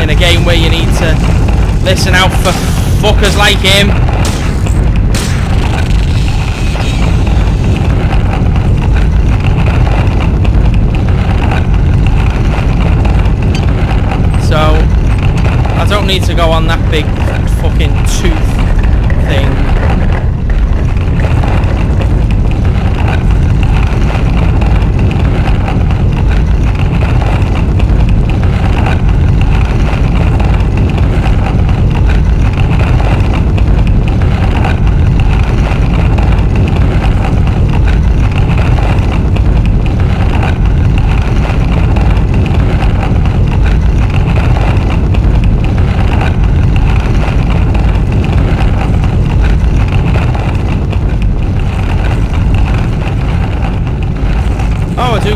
in a game where you need to listen out for fuckers like him. So I don't need to go on that big fucking tooth thing.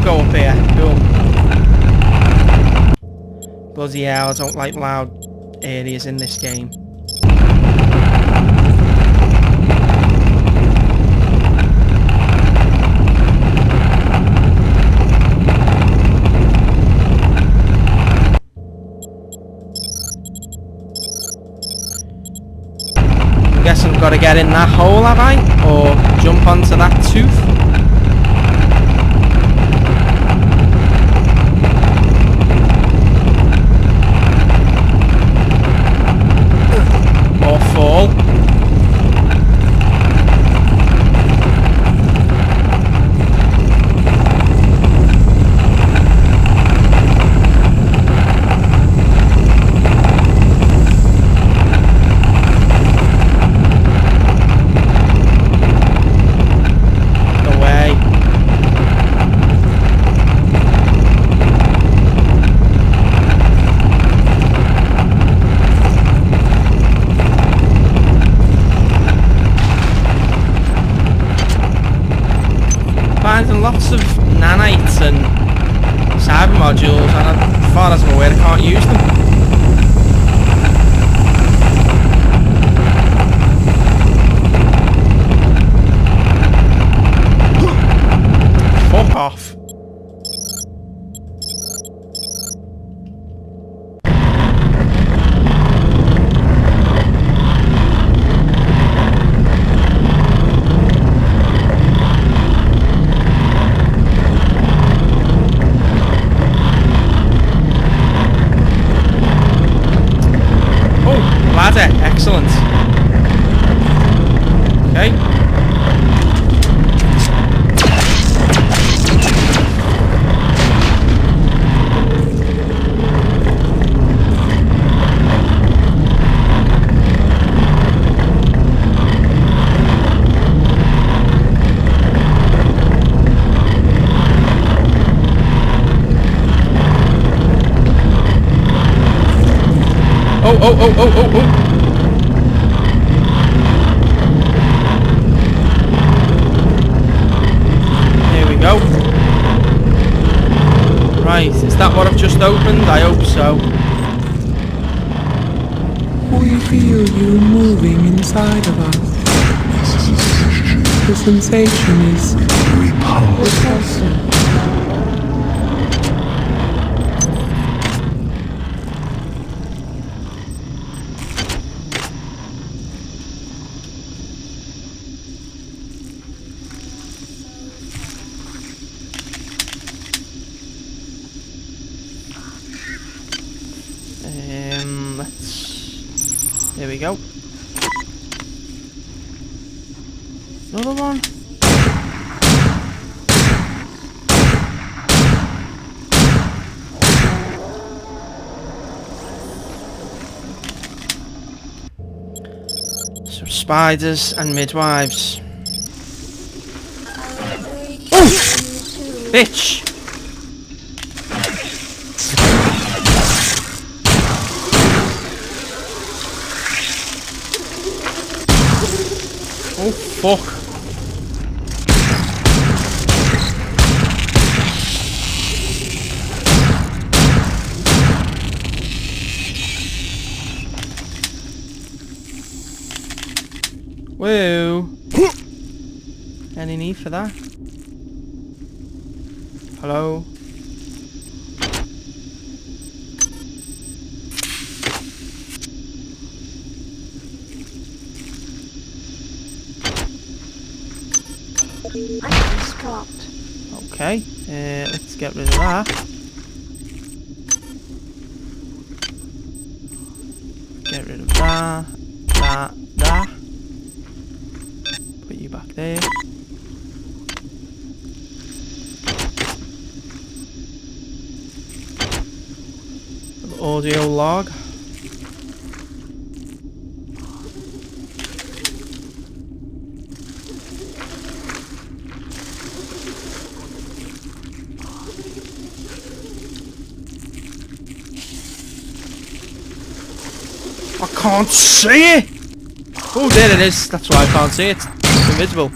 Go up here, cool. Bloody hell, I don't like loud areas in this game. I guess I've got to get in that hole, have I? Or jump onto that tooth? Fall. Away. Finding lots of nanites and cyber modules, and as far as I'm aware I can't use them. Fuck off. Excellent. Okay. Oh. Go. Right, is that what I've just opened? I hope so. We feel you moving inside of us. The sensation is repulsive. There we go. Another one. So spiders and midwives. Oh! Bitch! Oh, fuck. Whoa. Any need for that? Hello? Items dropped. Okay, let's get rid of that. Get rid of that. Put you back there. Audio log. I can't see it! Oh, there it is. That's why I can't see it. It's invisible.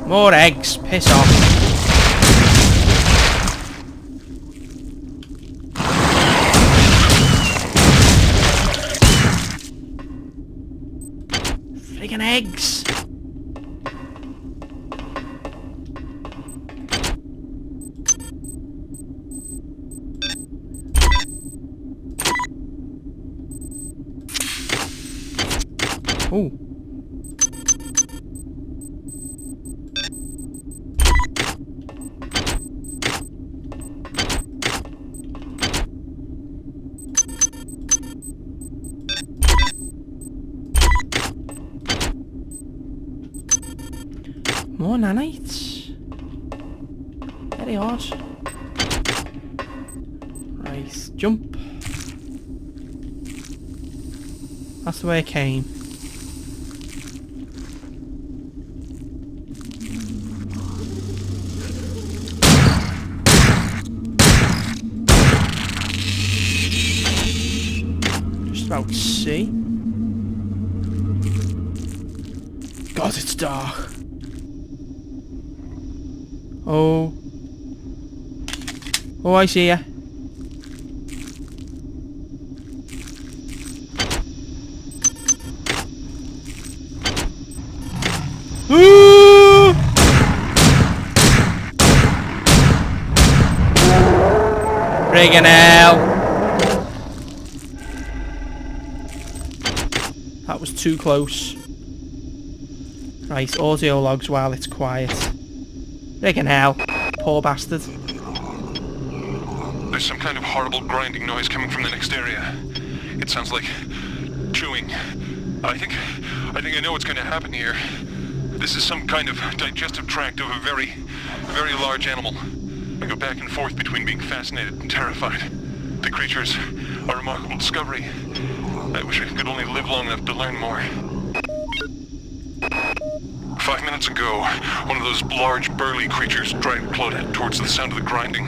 More eggs. Piss off. Friggin' eggs. Oh. More nanites. Very odd. Right, jump. That's the way it came. Just about to see. God, it's dark. Oh. Oh, I see ya. Ooh! Friggin' hell. That was too close. Right, audio logs while it's quiet. Friggin' hell. Poor bastard. There's some kind of horrible grinding noise coming from the next area. It sounds like chewing. I think I know what's going to happen here. This is some kind of digestive tract of a very, very large animal. I go back and forth between being fascinated and terrified. The creature's a remarkable discovery. I wish I could only live long enough to learn more. 5 minutes ago, one of those large, burly creatures dragged Claudette towards the sound of the grinding.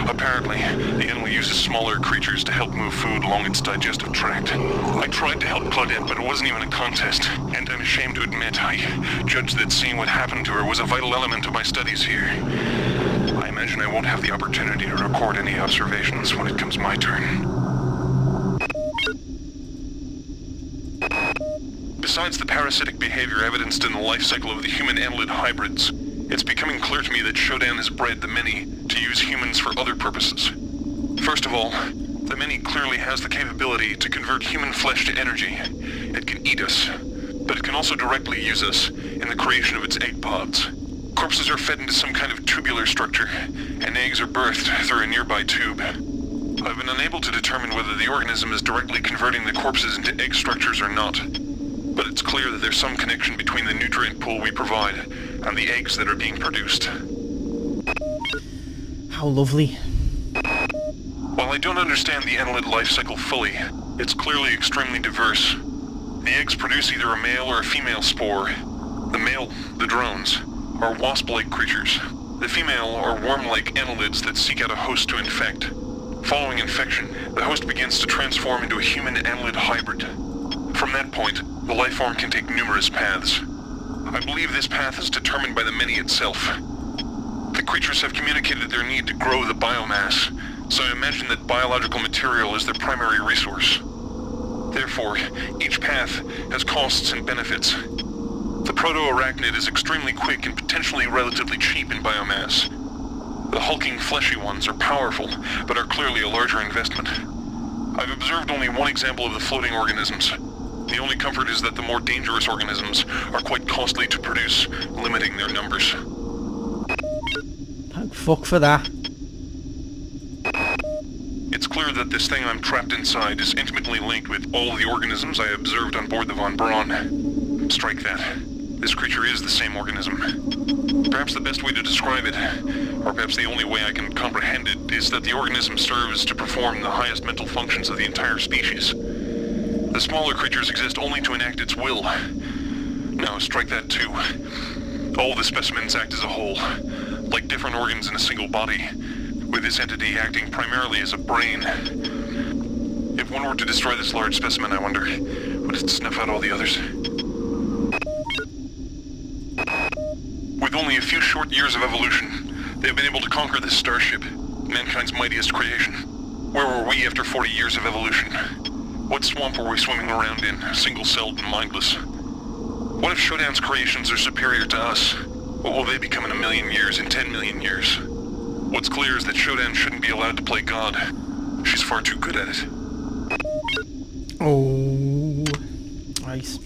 Apparently, the animal uses smaller creatures to help move food along its digestive tract. I tried to help Claudette, but it wasn't even a contest, and I'm ashamed to admit I judged that seeing what happened to her was a vital element of my studies here. I imagine I won't have the opportunity to record any observations when it comes my turn. Besides the parasitic behavior evidenced in the life cycle of the human annelid hybrids, it's becoming clear to me that Shodan has bred the many to use humans for other purposes. First of all, the many clearly has the capability to convert human flesh to energy. It can eat us, but it can also directly use us in the creation of its egg pods. Corpses are fed into some kind of tubular structure, and eggs are birthed through a nearby tube. I've been unable to determine whether the organism is directly converting the corpses into egg structures or not. But it's clear that there's some connection between the nutrient pool we provide and the eggs that are being produced. How lovely. While I don't understand the annelid life cycle fully, it's clearly extremely diverse. The eggs produce either a male or a female spore. The male, the drones, are wasp-like creatures. The female are worm-like annelids that seek out a host to infect. Following infection, the host begins to transform into a human annelid hybrid. From that point, the life form can take numerous paths. I believe this path is determined by the many itself. The creatures have communicated their need to grow the biomass, so I imagine that biological material is their primary resource. Therefore, each path has costs and benefits. The proto-arachnid is extremely quick and potentially relatively cheap in biomass. The hulking, fleshy ones are powerful, but are clearly a larger investment. I've observed only one example of the floating organisms. The only comfort is that the more dangerous organisms are quite costly to produce, limiting their numbers. Thank fuck for that. It's clear that this thing I'm trapped inside is intimately linked with all the organisms I observed on board the Von Braun. Strike that. This creature is the same organism. Perhaps the best way to describe it, or perhaps the only way I can comprehend it, is that the organism serves to perform the highest mental functions of the entire species. The smaller creatures exist only to enact its will. Now, strike that too. All the specimens act as a whole, like different organs in a single body, with this entity acting primarily as a brain. If one were to destroy this large specimen, I wonder, would it snuff out all the others? With only a few short years of evolution, they have been able to conquer this starship, mankind's mightiest creation. Where were we after 40 years of evolution? What swamp were we swimming around in, single-celled and mindless? What if Shodan's creations are superior to us? What will they become in 1 million years, in 10 million years? What's clear is that Shodan shouldn't be allowed to play God. She's far too good at it. Oh, nice.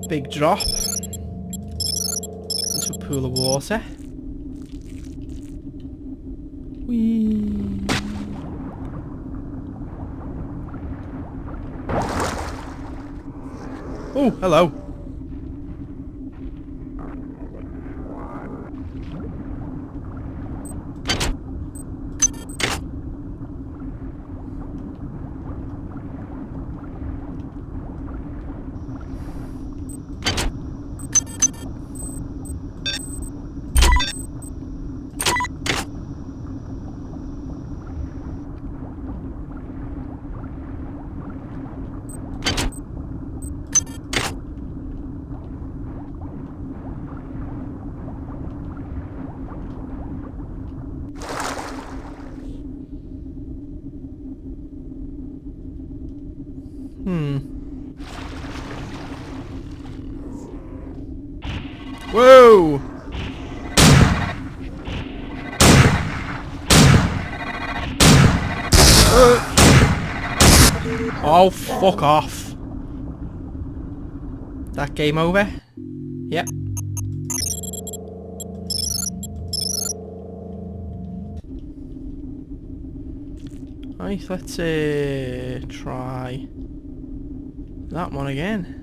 Big drop into a pool of water. Whee. Oh, hello. Whoa! Oh, fuck off. That game over? Yep. Right, let's try that one again.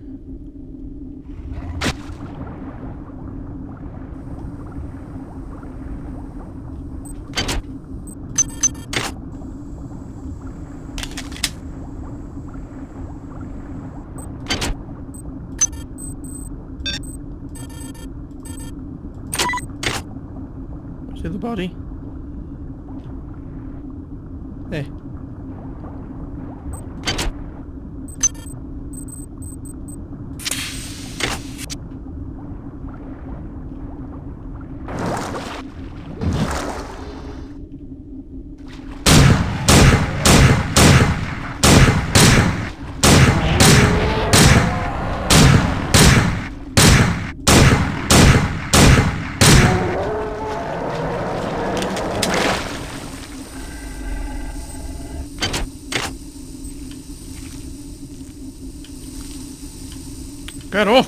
To the body. There. Get up!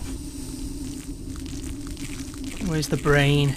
Where's the brain?